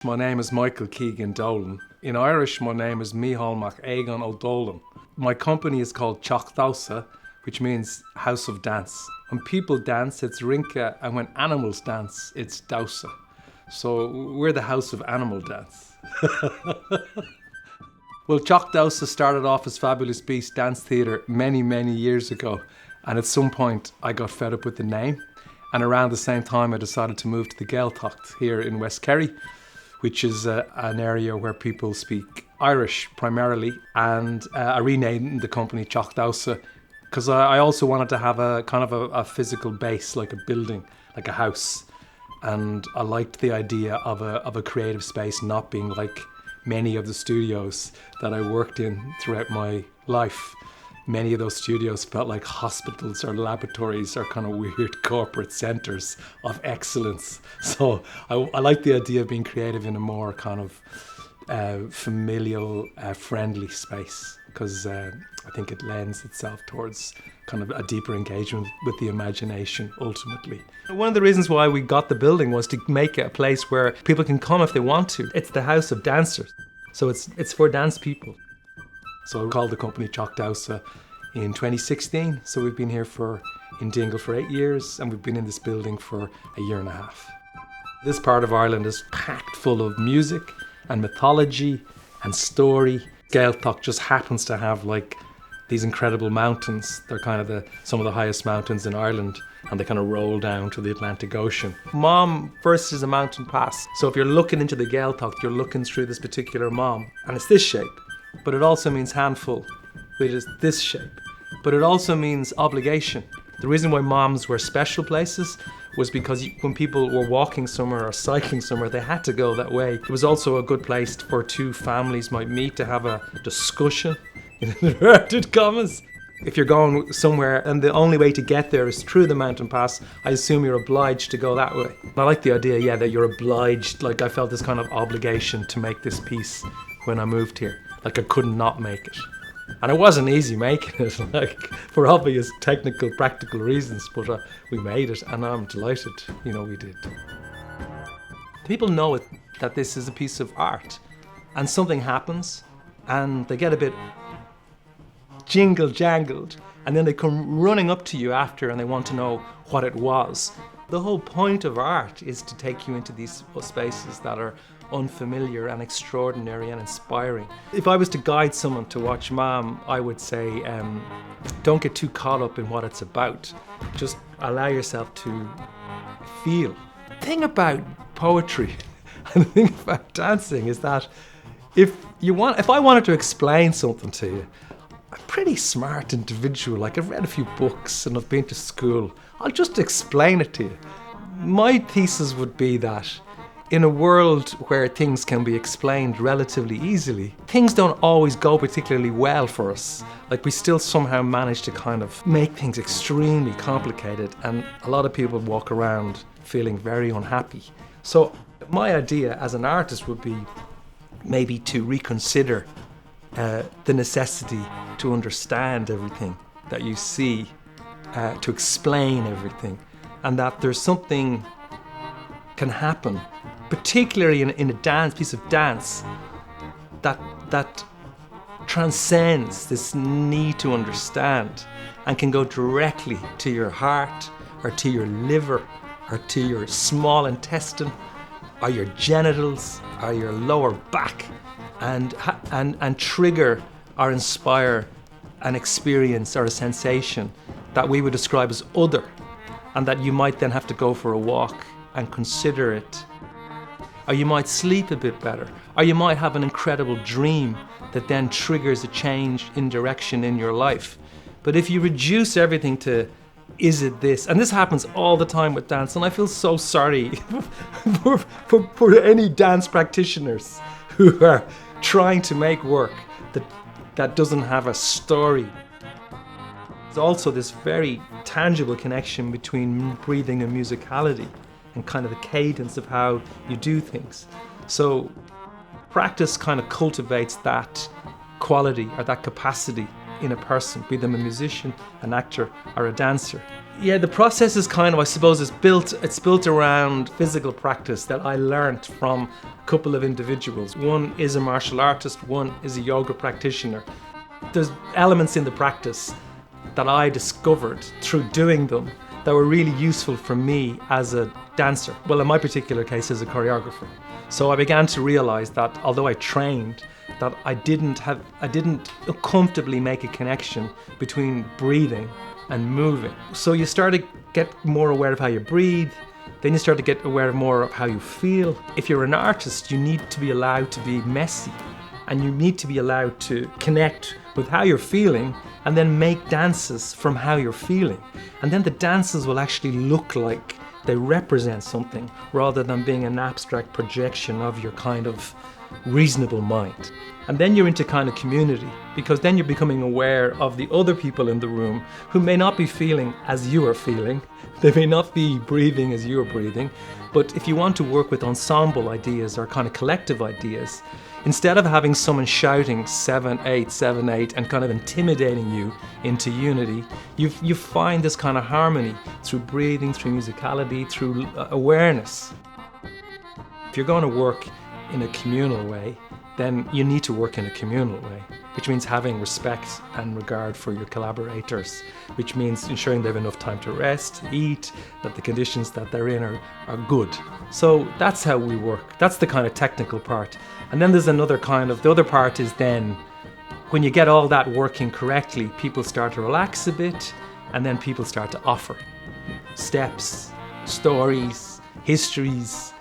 My name is Michael Keegan-Dolan. In Irish, my name is Mícheál Mac Éigean Ó Dolan. My company is called Chakosa, which means house of dance. When people dance, it's rinka, and when animals dance, it's dausa. So we're the house of animal dance. Well, Chakosa started off as Fabulous Beast Dance Theatre many, many years ago. And at some point, I got fed up with the name. And around the same time, I decided to move to the Gaeltacht here in West Kerry, which is an area where people speak Irish primarily. And I renamed the company Chakosa because I also wanted to have a kind of a physical base, like a building, like a house. And I liked the idea of a creative space not being like many of the studios that I worked in throughout my life. Many of those studios felt like hospitals or laboratories or kind of weird corporate centres of excellence. So I like the idea of being creative in a more kind of familial, friendly space, because I think it lends itself towards kind of a deeper engagement with the imagination, ultimately. One of the reasons why we got the building was to make it a place where people can come if they want to. It's the house of dancers, so it's for dance people. So we called the company Chakosa in 2016. So we've been here in Dingle for 8 years, and we've been in this building for a year and a half. This part of Ireland is packed full of music and mythology and story. Gaeltacht just happens to have like these incredible mountains. They're kind of some of the highest mountains in Ireland, and they kind of roll down to the Atlantic Ocean. MAM first is a mountain pass. So if you're looking into the Gaeltacht, you're looking through this particular MAM, and it's this shape. But it also means handful, which is this shape. But it also means obligation. The reason why MAMs were special places was because when people were walking somewhere or cycling somewhere, they had to go that way. It was also a good place for two families might meet to have a discussion, in inverted commas. If you're going somewhere and the only way to get there is through the mountain pass, I assume you're obliged to go that way. I like the idea, that you're obliged. Like I felt this kind of obligation to make this piece when I moved here. Like I couldn't not make it. And it wasn't easy making it, like for obvious technical, practical reasons, but we made it, and I'm delighted, we did. People know that this is a piece of art, and something happens, and they get a bit jingle-jangled, and then they come running up to you after, and they want to know what it was. The whole point of art is to take you into these spaces that are unfamiliar and extraordinary and inspiring. If I was to guide someone to watch MAM, I would say don't get too caught up in what it's about. Just allow yourself to feel. The thing about poetry and the thing about dancing is that if I wanted to explain something to you, I'm a pretty smart individual. Like I've read a few books and I've been to school. I'll just explain it to you. My thesis would be that in a world where things can be explained relatively easily, things don't always go particularly well for us. Like we still somehow manage to kind of make things extremely complicated, and a lot of people walk around feeling very unhappy. So my idea as an artist would be maybe to reconsider the necessity to understand everything that you see, to explain everything, and that there's something can happen, particularly in a piece of dance, that transcends this need to understand and can go directly to your heart or to your liver or to your small intestine or your genitals or your lower back and trigger or inspire an experience or a sensation that we would describe as other, and that you might then have to go for a walk and consider it. Or you might sleep a bit better. Or you might have an incredible dream that then triggers a change in direction in your life. But if you reduce everything to, is it this? And this happens all the time with dance, and I feel so sorry for any dance practitioners who are trying to make work that doesn't have a story. There's also this very tangible connection between breathing and musicality, and kind of the cadence of how you do things. So practice kind of cultivates that quality or that capacity in a person, be them a musician, an actor, or a dancer. Yeah, the process is kind of, I suppose, it's built around physical practice that I learned from a couple of individuals. One is a martial artist, one is a yoga practitioner. There's elements in the practice that I discovered through doing them that were really useful for me as a dancer. Well, in my particular case, as a choreographer. So I began to realize that although I trained, that I didn't comfortably make a connection between breathing and moving. So you start to get more aware of how you breathe, then you start to get aware more of how you feel. If you're an artist, you need to be allowed to be messy, and you need to be allowed to connect with how you're feeling and then make dances from how you're feeling. And then the dances will actually look like they represent something rather than being an abstract projection of your kind of reasonable mind. And then you're into kind of community, because then you're becoming aware of the other people in the room who may not be feeling as you are feeling. They may not be breathing as you're breathing. But if you want to work with ensemble ideas or kind of collective ideas, instead of having someone shouting 7-8, 7-8 and kind of intimidating you into unity, you find this kind of harmony through breathing, through musicality, through awareness. If you're going to work in a communal way, then you need to work in a communal way, which means having respect and regard for your collaborators, which means ensuring they have enough time to rest, eat, that the conditions that they're in are good. So that's how we work. That's the kind of technical part. And then there's another kind of, the other part is then, when you get all that working correctly, people start to relax a bit, and then people start to offer steps, stories, histories.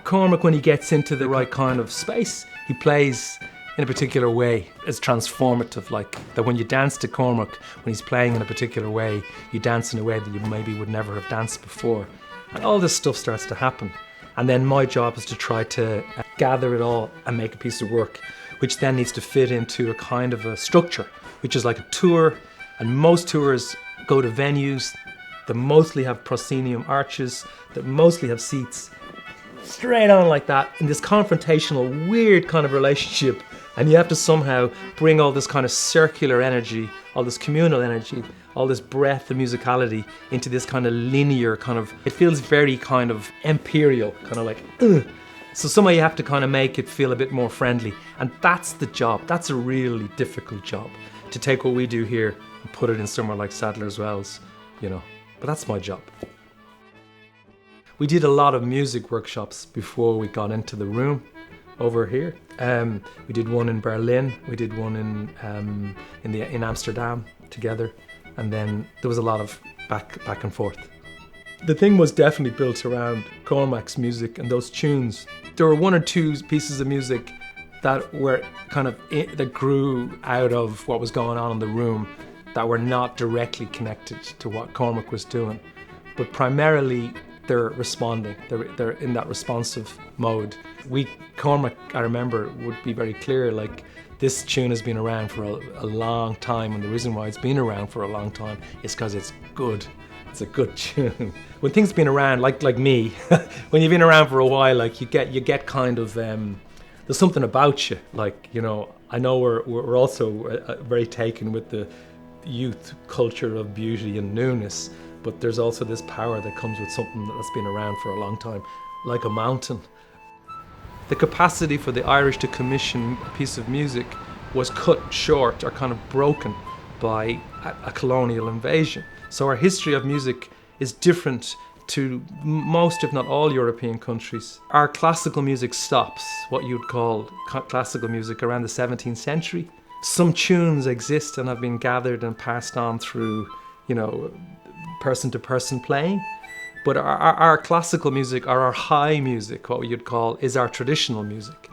Cormac, when he gets into the right kind of space, he plays in a particular way. It's transformative, like that when you dance to Cormac, when he's playing in a particular way, you dance in a way that you maybe would never have danced before. And all this stuff starts to happen. And then my job is to try to gather it all and make a piece of work, which then needs to fit into a kind of a structure, which is like a tour. And most tours go to venues that mostly have proscenium arches, that mostly have seats, straight on like that, in this confrontational, weird kind of relationship. And you have to somehow bring all this kind of circular energy, all this communal energy, all this breadth of musicality into this kind of linear kind of, it feels very kind of imperial, kind of like, ugh. So somehow you have to kind of make it feel a bit more friendly. And that's the job. That's a really difficult job, to take what we do here and put it in somewhere like Sadler's Wells, you know. But that's my job. We did a lot of music workshops before we got into the room over here. We did one in Berlin, we did one in Amsterdam together, and then there was a lot of back and forth. The thing was definitely built around Cormac's music and those tunes. There were one or two pieces of music that were kind of that grew out of what was going on in the room, that were not directly connected to what Cormac was doing, but primarily they're responding. They're in that responsive mode. Cormac, I remember, would be very clear, like, this tune has been around for a long time, and the reason why it's been around for a long time is because it's good. It's a good tune. When things have been around, like me, when you've been around for a while, like you get kind of there's something about you. Like, you know, I know we're also very taken with the youth culture of beauty and newness, but there's also this power that comes with something that's been around for a long time, like a mountain. The capacity for the Irish to commission a piece of music was cut short or kind of broken by a colonial invasion. So our history of music is different to most, if not all, European countries. Our classical music stops, what you'd call classical music, around the 17th century. Some tunes exist and have been gathered and passed on through, you know, person-to-person playing, but our classical music, or our high music, what you'd call, is our traditional music.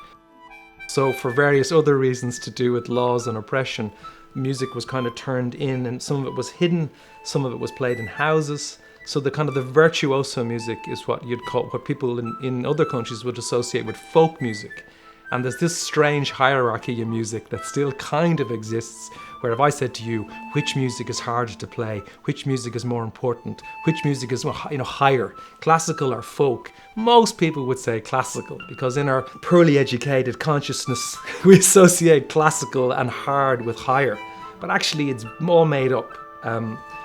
So for various other reasons to do with laws and oppression, music was kind of turned in, and some of it was hidden, some of it was played in houses. So the kind of the virtuoso music is what you'd call, what people in other countries would associate with folk music. And there's this strange hierarchy in music that still kind of exists, where if I said to you, which music is harder to play, which music is more important, which music is, you know, higher, classical or folk, most people would say classical, because in our poorly educated consciousness, we associate classical and hard with higher. But actually it's all made up.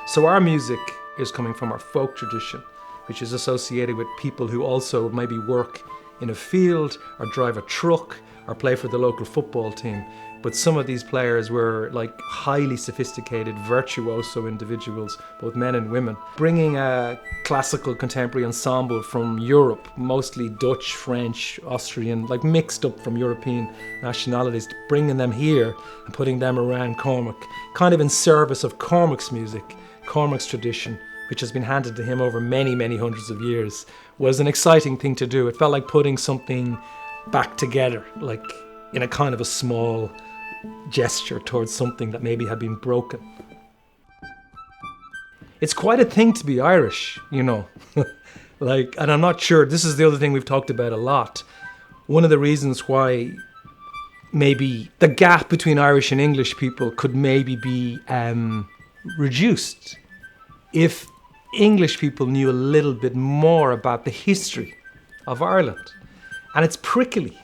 So our music is coming from our folk tradition, which is associated with people who also maybe work in a field or drive a truck or play for the local football team. But some of these players were like highly sophisticated, virtuoso individuals, both men and women, bringing a classical contemporary ensemble from Europe, mostly Dutch, French, Austrian, like mixed up from European nationalities, bringing them here and putting them around Cormac, kind of in service of Cormac's music, Cormac's tradition, which has been handed to him over many, many hundreds of years, was an exciting thing to do. It felt like putting something back together, like in a kind of a small gesture towards something that maybe had been broken. It's quite a thing to be Irish, you know. Like, and I'm not sure, this is the other thing we've talked about a lot. One of the reasons why maybe the gap between Irish and English people could maybe be reduced if English people knew a little bit more about the history of Ireland. And it's prickly,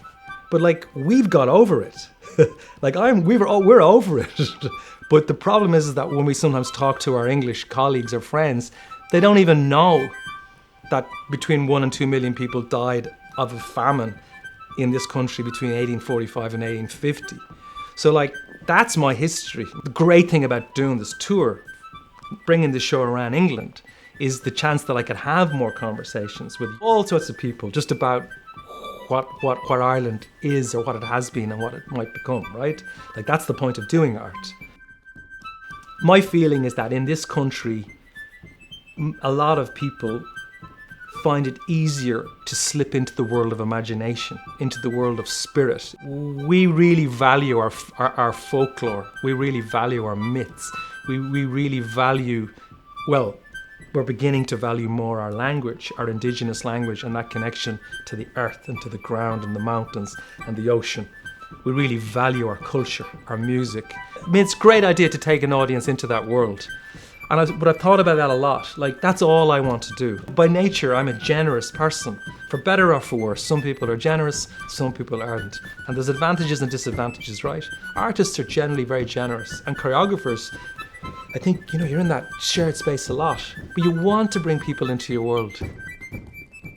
but like, we've got over it. Like we're over it. But the problem is that when we sometimes talk to our English colleagues or friends, they don't even know that between 1 and 2 million people died of a famine in this country between 1845 and 1850. So like, that's my history. The great thing about doing this tour, bringing the show around England, is the chance that I could have more conversations with all sorts of people just about what Ireland is, or what it has been, and what it might become, right? Like, that's the point of doing art. My feeling is that in this country, a lot of people find it easier to slip into the world of imagination, into the world of spirit. We really value our folklore. We really value our myths. We really value, well, we're beginning to value more our language, our indigenous language, and that connection to the earth and to the ground and the mountains and the ocean. We really value our culture, our music. I mean, it's a great idea to take an audience into that world. But I've thought about that a lot. Like, that's all I want to do. By nature, I'm a generous person. For better or for worse, some people are generous, some people aren't. And there's advantages and disadvantages, right? Artists are generally very generous, and choreographers, I think, you know, you're in that shared space a lot, but you want to bring people into your world.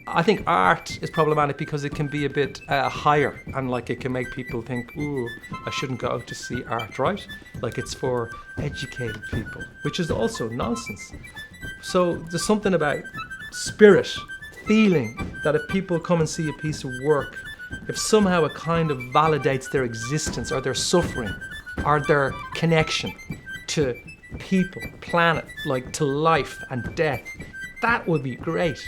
I think art is problematic because it can be a bit higher, and like it can make people think, ooh, I shouldn't go out to see art, right? Like it's for educated people, which is also nonsense. So there's something about spirit, feeling, that if people come and see a piece of work, if somehow it kind of validates their existence or their suffering or their connection to people, planet, like to life and death, that would be great.